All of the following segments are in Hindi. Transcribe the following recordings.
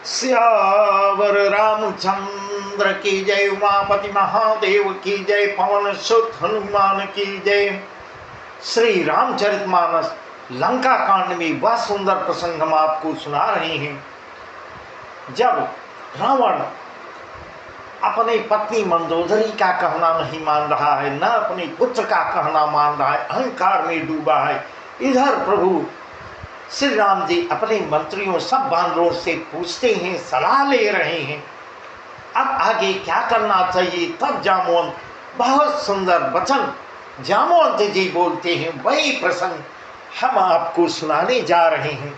सियावर रामचंद्र की जय, उमापति महादेव की जय, पवन सुत हनुमान की जय। श्री रामचरितमानस लंका कांड में वह सुंदर प्रसंग हम आपको सुना रहे हैं जब रावण अपनी पत्नी मंदोदरी का कहना नहीं मान रहा है, न अपने पुत्र का कहना मान रहा है, अहंकार में डूबा है। इधर प्रभु श्री राम जी अपने मंत्रियों सब बानरों से पूछते हैं, सलाह ले रहे हैं अब आगे क्या करना चाहिए। तब जामवंत बहुत सुंदर वचन जामवंत जी बोलते हैं, वही प्रसंग हम आपको सुनाने जा रहे हैं।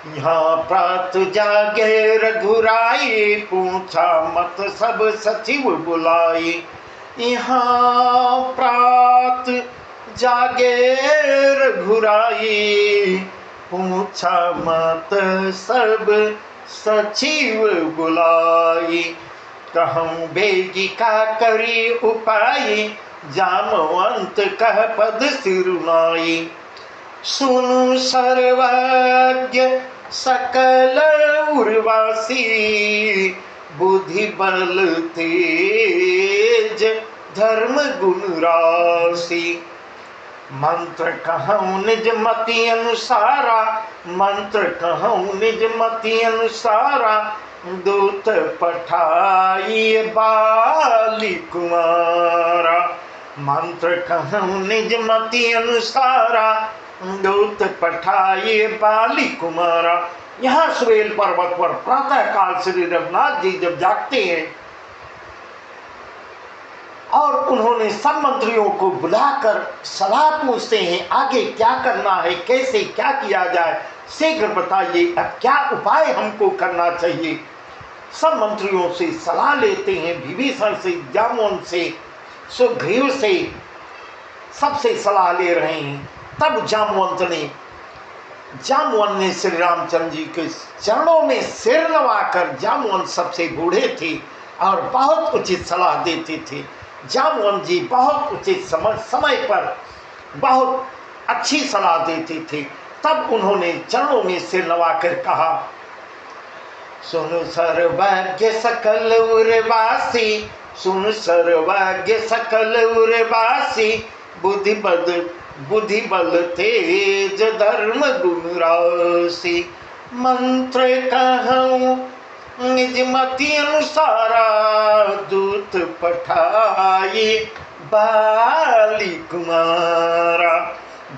यहाँ प्रात जागे रघुराई, पूछा मत सब सचिव बुलाए। यहाँ प्रात जागे रघुराई, पूछा मत सब सचिव बुलाई। कहूँ बेगी का करी उपाय, जामवंत कह पद सिरुनाई। सुनु सर्वज्ञ सकल उर्वासी, बुद्धि बल तेज धर्म गुण राशि। मंत्र कहूँ निज मति अनुसारा, मंत्र कहूँ निज मति अनुसारा, दूत पठाई बाली कुमारा। मंत्र कहूँ निज मति अनुसारा, दूत पठाई बाली कुमारा। यहाँ सुवेल पर्वत पर प्रातः काल श्री रघुनाथ जी जब जागते हैं और उन्होंने सब मंत्रियों को बुलाकर सलाह पूछते हैं, आगे क्या करना है, कैसे क्या किया जाए, शीघ्र बताइए, अब क्या उपाय हमको करना चाहिए। सब मंत्रियों से सलाह लेते हैं, विभीषण से, जामवंत से, सुग्रीव से, सबसे सलाह ले रहे हैं। तब जामवंत ने श्री रामचंद्र जी के चरणों में सिर नवाकर, जामवंत सबसे बूढ़े थे और बहुत उचित सलाह देते थे। जामवंत जी बहुत उचित समय पर बहुत अच्छी सलाह देते थे। तब उन्होंने चरणों में सिर नवाकर कहा, सुन सर्वज्ञ सकल उर्वासी, सुन सर्वज्ञ सकल उर्वासी, बुद्धि बल तेज धर्म गुण राशि। मंत्र कहूँ निज मति अनुसारा, दूत पठाए बाली कुमारा।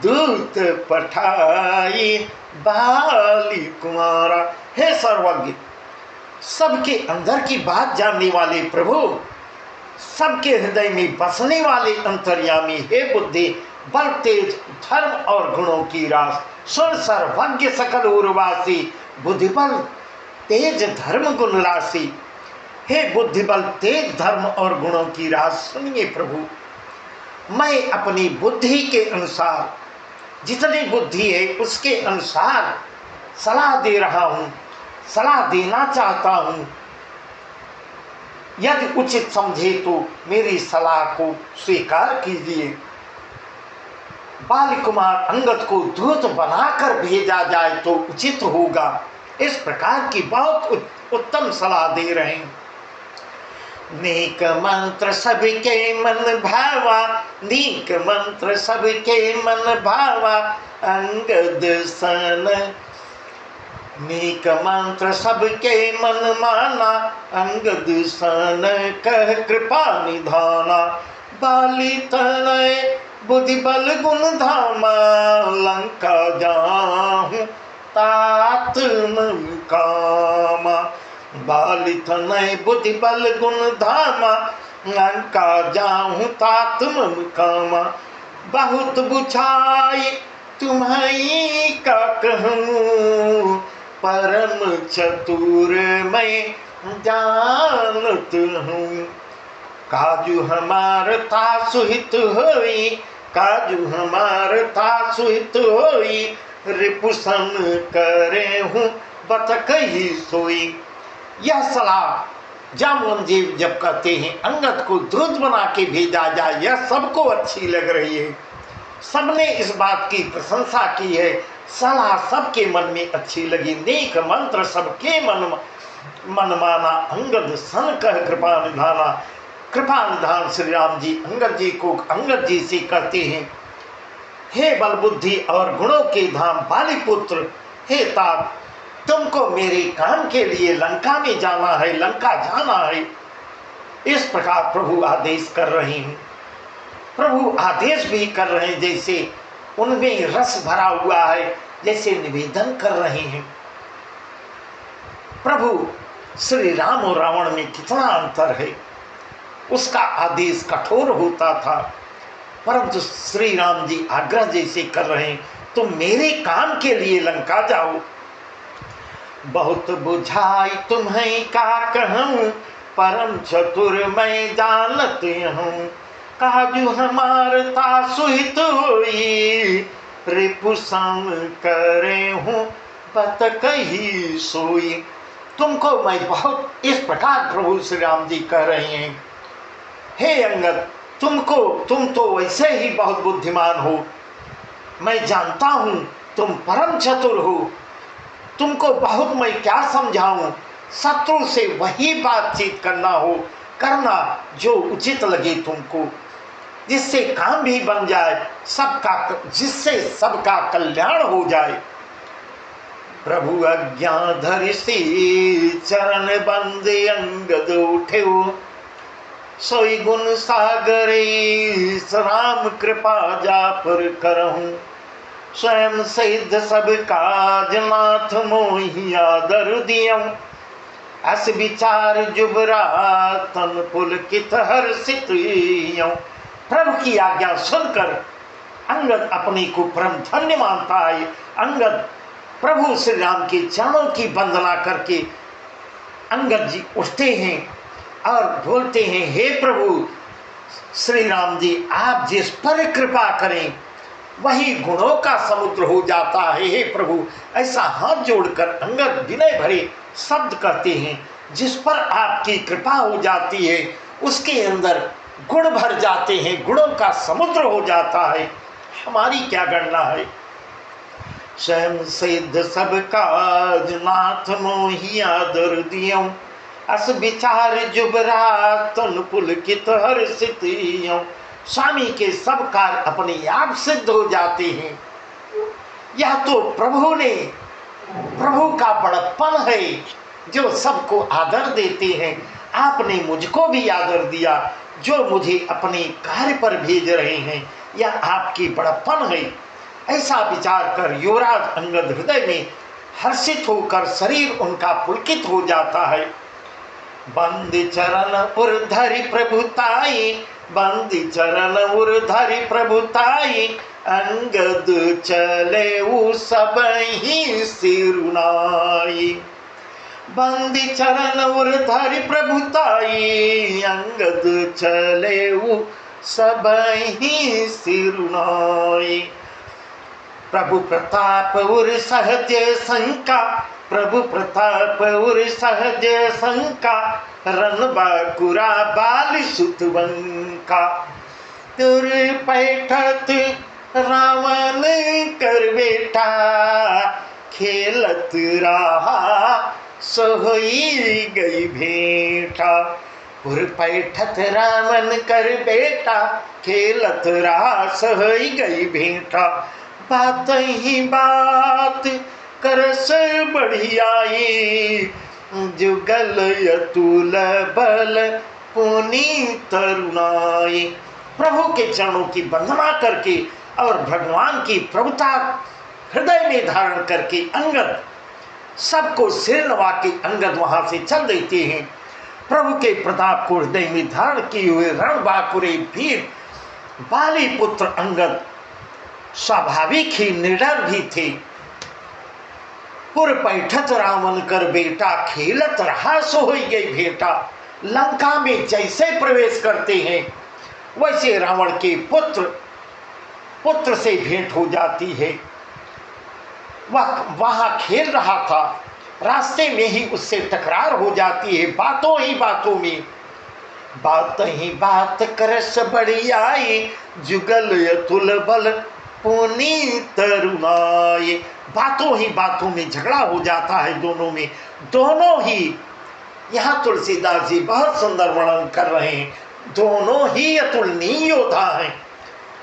दूत पठाए बाली कुमारा। हे सर्वज्ञ, सबके अंदर की बात जानने वाले प्रभु, सबके हृदय में बसने वाले अंतर्यामी, हे बुद्धि बल तेज धर्म और गुणों की रास, सुन सर्वज्ञ सकल उर्वासी, बुद्धि बल तेज धर्म गुण राशि। हे बुद्धि बल तेज धर्म और गुणों की राशि सुनिए प्रभु, मैं अपनी बुद्धि के अनुसार, जितनी बुद्धि है उसके अनुसार सलाह दे रहा हूँ, सलाह देना चाहता हूँ। यदि उचित समझे तो मेरी सलाह को स्वीकार कीजिए। बाली कुमार अंगद को दूत बनाकर भेजा जाए तो उचित होगा। इस प्रकार की बहुत उत्तम सलाह दे रहे हैं। नेक मंत्र सबके मन भावा, नेक मंत्र सबके मन भावा, अंगद सन। नेक मंत्र सबके मन माना, अंगद सन कह कृपा निधाना। बाली तनय बुद्धि बल गुण धामा, लंका जाहूं तात मन कामा। बाली तनय बुद्धि बल गुण धामा, लंका जाहूं तात मन कामा। बहुत बुझाई तुम्हारी का कहूँ, परम चतुर मैं जानत हूँ। काजू हमार ता सुहित होई, काजू हमार ता सुहित होई, रिपुसन करे हूँ बत कही सोई। यह सलाह जामवंत जी जब कहते हैं अंगद को दूत बना के भेजा जाए, यह सबको अच्छी लग रही है। सबने इस बात की प्रशंसा की है सलाह सबके मन में अच्छी लगी, नेक मंत्र सबके मन माना, अंगद सन कह कृपा निधाना। कृपा निधान श्री राम जी अंगद जी को अंगद जी से कहते हैं, हे बल बुद्धि और गुणों के धाम बाली पुत्र, हे तात, तुमको मेरे काम के लिए लंका में जाना है, लंका जाना है। इस प्रकार प्रभु आदेश कर रहे हैं। प्रभु आदेश भी कर रहे हैं, जैसे उनमें रस भरा हुआ है, जैसे निवेदन कर रहे हैं। प्रभु श्री राम और रावण में कितना अंतर है, उसका आदेश कठोर होता था, परंतु श्री राम जी आग्रह जैसे कर रहे हैं, तुम मेरे काम के लिए लंका जाओ। बहुत बुझाई तुम्हें का कहूँ, परम चतुर मैं जानते हूँ। काजू हमारता सुहित होई, रिपुसम करे हूँ बत कही सोई। तुमको मैं बहुत, इस प्रकार प्रभु श्री राम जी कह रहे हैं, हे अंगद, तुम तो वैसे ही बहुत बुद्धिमान हो, मैं जानता हूँ तुम परम चतुर हो, तुमको बहुत मैं क्या समझाऊं। शत्रु से वही बातचीत करना जो उचित लगे तुमको, जिससे काम भी बन जाए, जिससे सबका कल्याण हो जाए। प्रभु आज्ञा धरिसी चरण बंदे अंगद उठे, सोई गुण सागरे राम कृपा जा पर करहूं। स्वयं सिद्ध सब काज नाथ मोहि आदर दियं, अस विचार जुबरा तन पुलकित हर्षित यं। प्रभु की आज्ञा सुनकर अंगद अपने को परम धन्य मानता है। अंगद प्रभु श्री राम के चरणों की वंदना करके अंगद जी उठते हैं और बोलते हैं, हे प्रभु श्री राम जी, आप जिस पर कृपा करें वही गुणों का समुद्र हो जाता है। हे प्रभु, ऐसा हाथ जोड़कर अंगद विनय भरे शब्द कहते हैं, जिस पर आपकी कृपा हो जाती है उसके अंदर गुण भर जाते हैं, गुणों का समुद्र हो जाता है, हमारी क्या गणना है। स्वयं सिद्ध सब काज नाथ मोहि आदर दियं, अस विचार जुबरा तन पुलकित हर्षित यं। स्वामी के सब कार्य अपने आप सिद्ध हो जाते हैं। यह तो प्रभु का बड़प्पन है जो सबको आदर देते हैं। आपने मुझको भी आदर दिया, जो मुझे अपने कार्य पर भेज रहे हैं, यह आपकी बड़प्पन है। ऐसा विचार कर युवराज अंगद हृदय में हर्षित होकर शरीर उनका पुलकित हो जाता है। बंदी चरण उर्धरि प्रभुताई, बंदी चरण उर्धरि प्रभुताई, अंगद चले उ सबहि सिरुनाई। बंदी चरण उर्धरि प्रभुताई, अंगद चले उ सबहि सिरुनाई। प्रभु प्रताप उर सहज शंका, प्रभु प्रताप उर सहज शंका, रन बाकुरा बाल सुतवंका। तुर पैठत रावण कर बेटा, खेलत रहा सोई गई भेंटा। पुर पैठत रावण कर बेटा, खेलत रहा सोई गई भेंटा। बात ही बात करस बढ़ियाई, जुगल अतुल बल पुनी तरुणाई। प्रभु के चरणों की वंदना करके और भगवान की प्रभुता हृदय में धारण करके अंगद सबको सिर नवा के अंगद वहां से चल देते हैं। प्रभु के प्रताप को हृदय में धारण किए हुए रणबांकुरे वीर बाली पुत्र अंगद स्वाभाविक ही निडर भी थे। पुर पैठत रावण कर बेटा, खेलत रहा सो हो गई भेंटा। लंका में जैसे प्रवेश करते हैं वैसे रावण के पुत्र से भेंट हो जाती है। वह वहां खेल रहा था, रास्ते में ही उससे टकरार हो जाती है। बातों ही बातों में बात ही बात करस बढ़ियाई, जुगल अतुल बल पुनीत रुनाए। बातों ही बातों में झगड़ा हो जाता है दोनों में, दोनों ही। यहाँ तुलसीदास जी बहुत सुंदर वर्णन कर रहे हैं, दोनों ही अतुलनीय योद्धा हैं।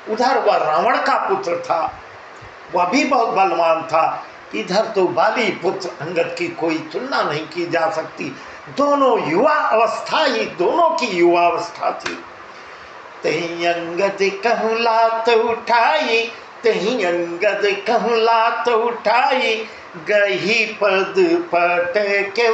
उधर वह रावण का पुत्र था, वह भी बहुत बलवान था। इधर तो बाली पुत्र अंगद की कोई तुलना नहीं की जा सकती। दोनों युवा अवस्था ही दोनों की युवा अवस्था थी। तही अंगद कहूँ लात उठाई, तही अंगद कहूँ लात उठाई, गही पद पट के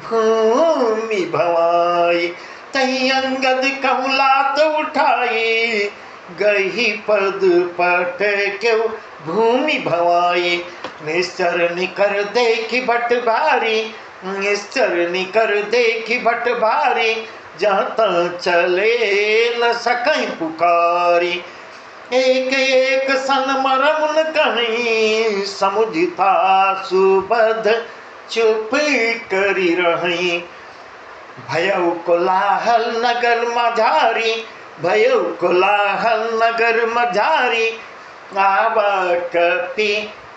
भूमि भवाई। तही अंगद कहूँ लात उठाई, गही पद पट के भूमि भवाई। निश्चर निकर देखी भट भारी, निश्चर निकर देखी भट भारी, जहाँ तक चले न सकई पुकारी। एक एक सन मरमुन कहीं, समुझता सुबध चुप करी रही। भयउ कोलाहल नगर मझारी, भयउ कोलाहल नगर मझारी, आवा कपि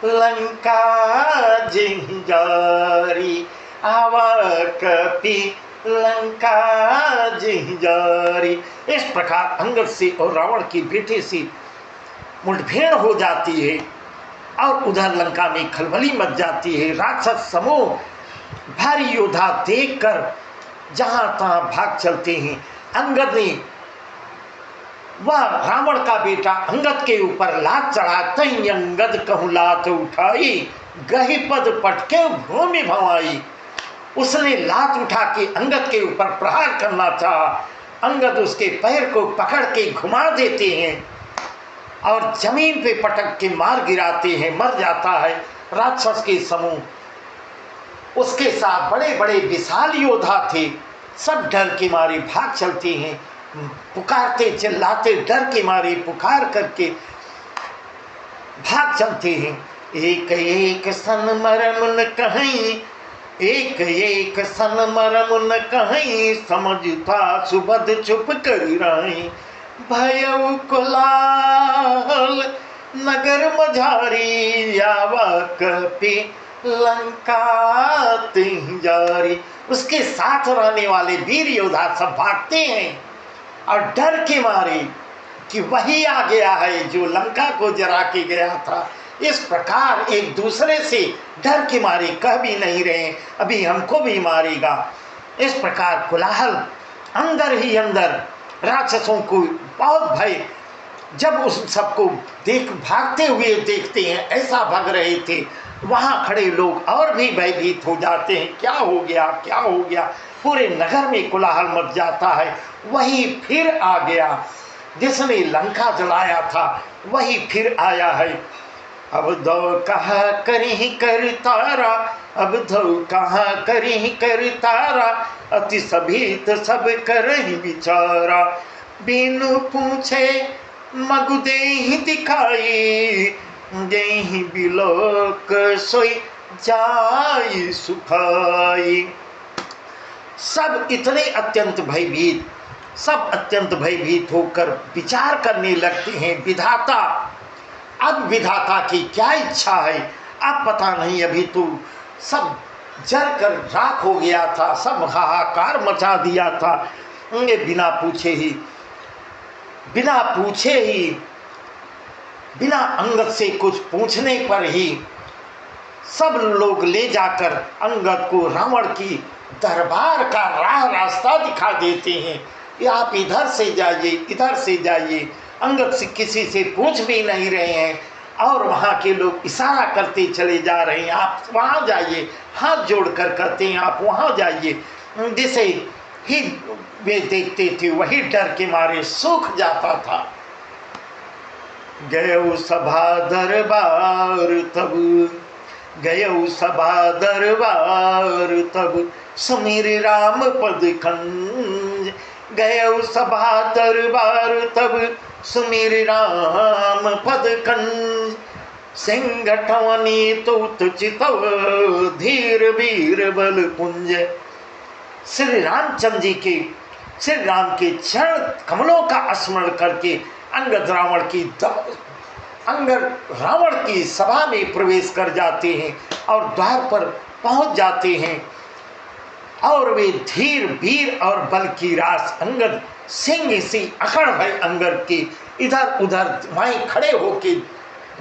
लंका जिंजारी, आवा कपि लंका जिंजारी। इस प्रकार अंगद से और रावण की बेटे से मुठभेड़ हो जाती है और उधर लंका में खलबली मच जाती है। राक्षस समूह भारी योद्धा देखकर जहां तहां भाग चलते हैं। अंगद ने वह रावण का बेटा अंगद के ऊपर लात चढ़ा, तई अंगद कहूँ लात उठाई, गही पद पटके भूमि भवाई। उसने लात उठा के अंगद के ऊपर प्रहार करना चाहा। अंगद उसके पैर को पकड़ के घुमा देते हैं और जमीन पे पटक के मार गिराते हैं, मर जाता है। राक्षस के समूह उसके साथ बड़े बड़े विशाल योद्धा थे, सब डर के मारे भाग चलते हैं, पुकारते चिल्लाते डर के मारे पुकार करके भाग चलते हैं। एक एक सन मरमुन कहीं, एक एक सन मरमुन कहीं, समझता सुबद चुप करी रही। भयउ कोलाहल नगर मझारी, आवा कपि लंका तिंजारी। उसके साथ रहने वाले वीर योद्धा सब भागते हैं और डर के मारे कि वही आ गया है जो लंका को जरा के गया था। इस प्रकार एक दूसरे से डर के मारे कह भी नहीं रहे अभी हमको भी मारेगा। इस प्रकार कोलाहल अंदर ही अंदर, राक्षसों को बहुत भय। जब उस सबको देख भागते हुए देखते हैं, ऐसा भाग रहे थे, वहाँ खड़े लोग और भी भयभीत हो जाते हैं, क्या हो गया क्या हो गया। पूरे नगर में कोलाहल मच जाता है। वही फिर आ गया जिसने लंका जलाया था, वही फिर आया है। अब दो कहा करी कर तारा, अब दो कहा करी कर तारा, अति सभीत सब करहि विचारा। बिनु पूछे मगु देहि दिखाई, देहि बिलोक सोई जाई सुखाई। सब इतने अत्यंत भयभीत, सब अत्यंत भयभीत होकर विचार करने लगते हैं, विधाता अब विधाता की क्या इच्छा है। अब पता नहीं, अभी तो सब जल कर राख हो गया था, सब हाहाकार मचा दिया था। बिना पूछे ही बिना अंगद से कुछ पूछने पर ही सब लोग ले जाकर अंगद को रावण की दरबार का रास्ता दिखा देते हैं कि आप इधर से जाइए, इधर से जाइए। अंगद से किसी से पूछ भी नहीं रहे हैं और वहाँ के लोग इशारा करते चले जा रहे हैं, आप वहाँ जाइए, हाथ जोड़कर कहते हैं आप वहाँ जाइए। जिसे ही वे देखते थे वही डर के मारे सूख जाता था। गयो सभा दरबार तब, गयो सभा दरबार तब, सुमिर राम पद खंज। गयो सभा दरबार तब, सुमिर राम पद खंज। सिंगठवनी तूत चितव, धीर वीर बल पुंज। श्री रामचंद्र जी के, श्री राम के चरण कमलों का स्मरण करके अंगद रावण की अंगद रावण की सभा में प्रवेश कर जाते हैं और द्वार पर पहुंच जाते हैं और वे धीर वीर और बल की रास अंगद सिंह सी अकड़ है अंगद की इधर उधर वहीं खड़े होके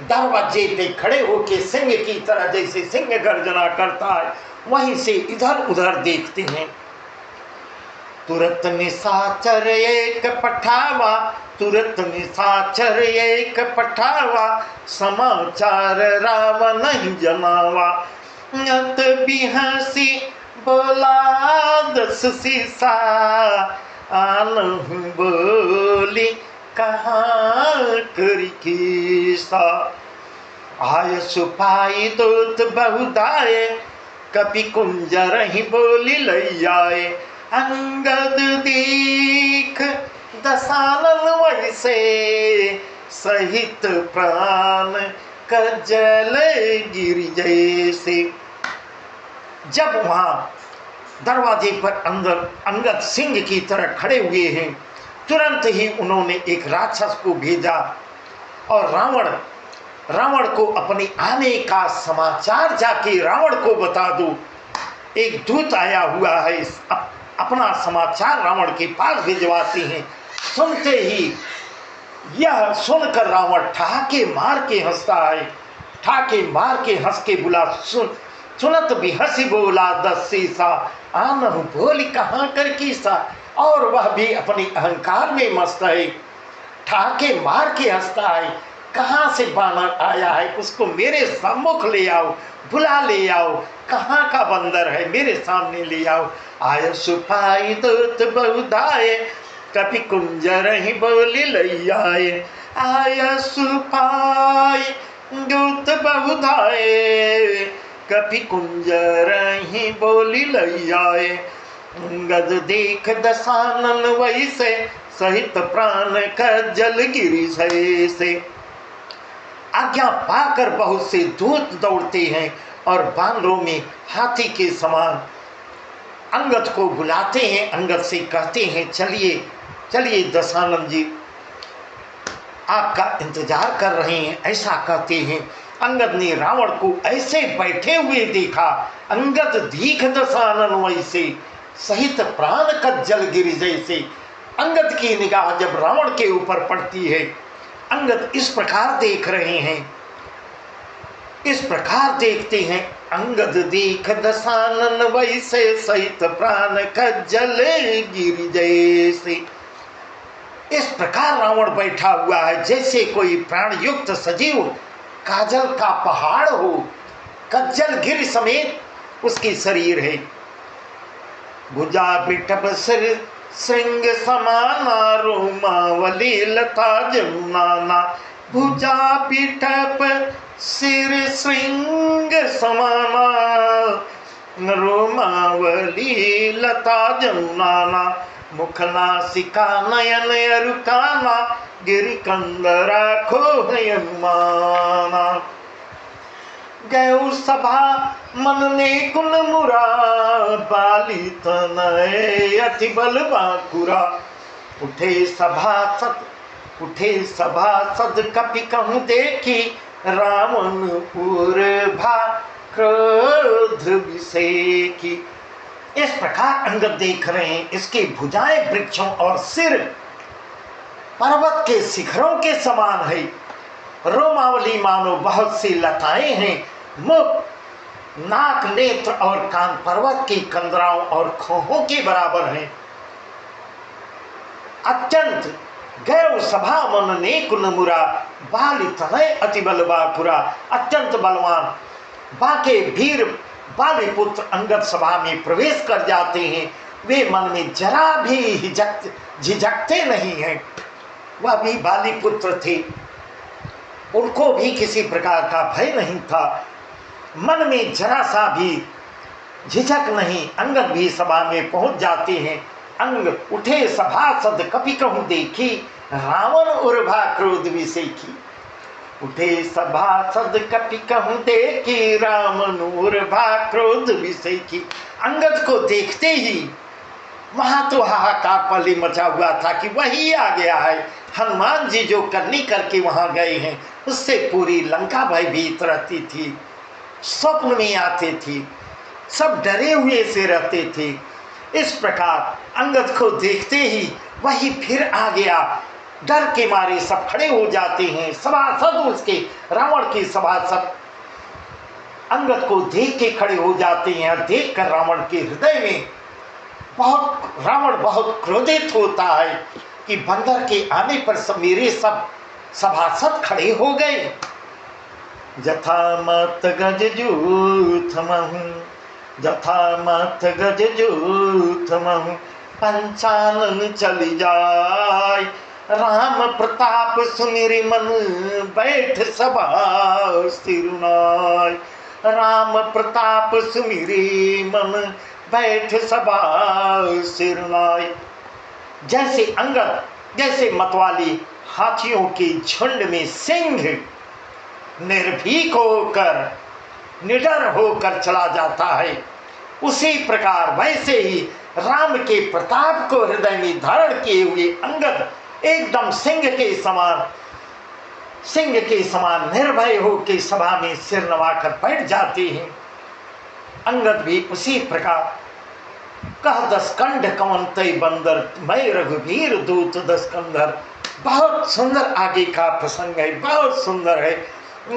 दरवाजे पे खड़े होके सिंह की तरह जैसे सिंह गर्जना करता है वहीं से इधर उधर देखते हैं। तुरत निशाचर एक पठावा, तुरत निशाचर एक पठावा, समाचार रावण नहीं जनावा। अत बिहसी बोला दस सीसा, आनहु बोली कहाँ करी किसा। आय सुपाई दूत बहुदाए, कपि कुंजर ही बोली लई आए। अंगद दीख दसानन वैसे, सहित प्राण कजल गिर जैसे। जब वहाँ दरवाजे पर अंदर अंगद सिंह की तरह खड़े हुए हैं, तुरंत ही उन्होंने एक राक्षस को भेजा और रावण को अपने आने का समाचार जाके रावण को बता दो। एक दूत आया हुआ है, अपना समाचार रावण के पास भिजवाते हैं। सुनते ही यह सुनकर रावण ठहाके मार के हंसता है, ठाके मार के हंस के बोला सुनत भी हंसी बोला दस सीसा, आनहु बोली कहाँ कर कीसा। और वह भी अपने अहंकार में मस्त है, ठाके मार के हंसता है। कहाँ से बानर आया है, उसको मेरे सम्मुख ले आओ, बुला ले आओ। कहाँ का बंदर है, मेरे सामने ले आओ। आय सुपाई दूत बहुधाए, कपि कुंजर ही बोली लई आए। आय सुपाई दूत बहुधाए, कपि कुंजर ही बोली लई आए। अंगद देख दसानन वैसे, सहित प्राण कजल गिरी से। आज्ञा पाकर बहुत से दूत दौड़ते हैं और बानरों में हाथी के समान अंगद को बुलाते हैं। अंगद से कहते हैं चलिए चलिए दसानन जी आपका इंतजार कर रहे हैं, ऐसा कहते हैं। अंगद ने रावण को ऐसे बैठे हुए देखा। अंगद दीख दसानन वैसे, सहित प्राण कज्जल गिरि जैसे। अंगद की निगाह जब रावण के ऊपर पड़ती है, अंगद इस प्रकार देख रहे हैं, इस प्रकार देखते हैं। अंगद देख दसानन वैसे, सहित प्राण कज्जल गिरि जैसे। इस प्रकार रावण बैठा हुआ है जैसे कोई प्राण युक्त सजीव काजल का पहाड़ हो, कज्जल गिरि समेत उसकी शरीर है। भुजा बिटप सिर श्रृंग समाना, रोमावली लता जमुनाना। भुजा बिटप सिर श्रृंग समाना, रोमावली लता जमुनाना। मुख नासिका नयन अरुकाना, गिरि कंदरा खोह अनुमाना। गौ सभा मन ने कुल मुरा, बाली तनय अति बल बाकुरा। उठे सभासद कपि कहूँ देखी, रावण पूर्भा क्रोध विसेकी। इस प्रकार अंगद देख रहे हैं, इसकी भुजाएं वृक्षों और सिर पर्वत के शिखरों के समान है। रोमावली मानो बहुत सी लताएं हैं। मुख, नाक, नेत्र और कान पर्वत की कंदराओं और खोहों के बराबर हैं। अत्यंत गैव सभा मन ने कुनमुरा, बाली तनय अति बल बाकुरा। अत्यंत बलवान बाके वीर बाली पुत्र अंगद सभा में प्रवेश कर जाते हैं। वे मन में जरा भी झिझकते नहीं हैं। वह भी बाली पुत्र थे, उनको भी किसी प्रकार का भय नहीं था। मन में जरा सा भी झिझक नहीं। अंगद भी सभा में पहुंच जाते हैं। अंग उठे सभासद कपि कहूँ देखी, रावण उर्भा क्रोध विसेखी। उठे सभासद कपि कहूँ देखी, रावण उर्भा क्रोध विसेखी। अंगद को देखते ही वहां तो हाहाकार पल्ली मचा हुआ था कि वही आ गया है। हनुमान जी जो करनी करके वहां गए हैं उससे पूरी लंका भयभीत रहती थी, स्वप्न में आते थे, सब डरे हुए से रहते थे। इस प्रकार अंगद को देखते ही वही फिर आ गया, डर के मारे सब खड़े हो जाते हैं। सभासद उसके, रावण के सभासद अंगद को देख के खड़े हो जाते हैं। देखकर रावण के हृदय में रावण बहुत क्रोधित होता है कि बंदर के आने पर सब मेरे सब सभासद खड़े हो गए। जथा मत गज जूथ महु, जथा मत गज जूथ महु, पंचानन चली जाय। राम प्रताप सुमिरि मन, बैठ सभा सिरुनाय। राम प्रताप सुमिरि मन, बैठ सभा सिरुनाय। जैसे अंगद, जैसे मतवाली हाथियों के झुंड में सिंह निर्भीक होकर, निडर होकर चला जाता है, उसी प्रकार वैसे ही राम के प्रताप को हृदय में धारण किए हुए अंगद एकदम सिंह के समान निर्भय होकर सभा में सिर नवाकर बैठ जाते हैं। अंगद भी उसी प्रकार, कह दसकंठ कवन तय बंदर, मैं रघुवीर दूत दसकंधर। बहुत सुंदर आगे का प्रसंग है, बहुत सुंदर है।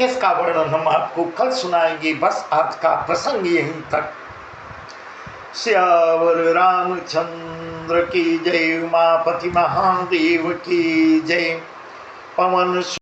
इसका वर्णन हम आपको कल सुनाएंगे। बस आज का प्रसंग यहीं तक। श्यावर रामचंद्र की जय, उमापति महादेव की जय। पवन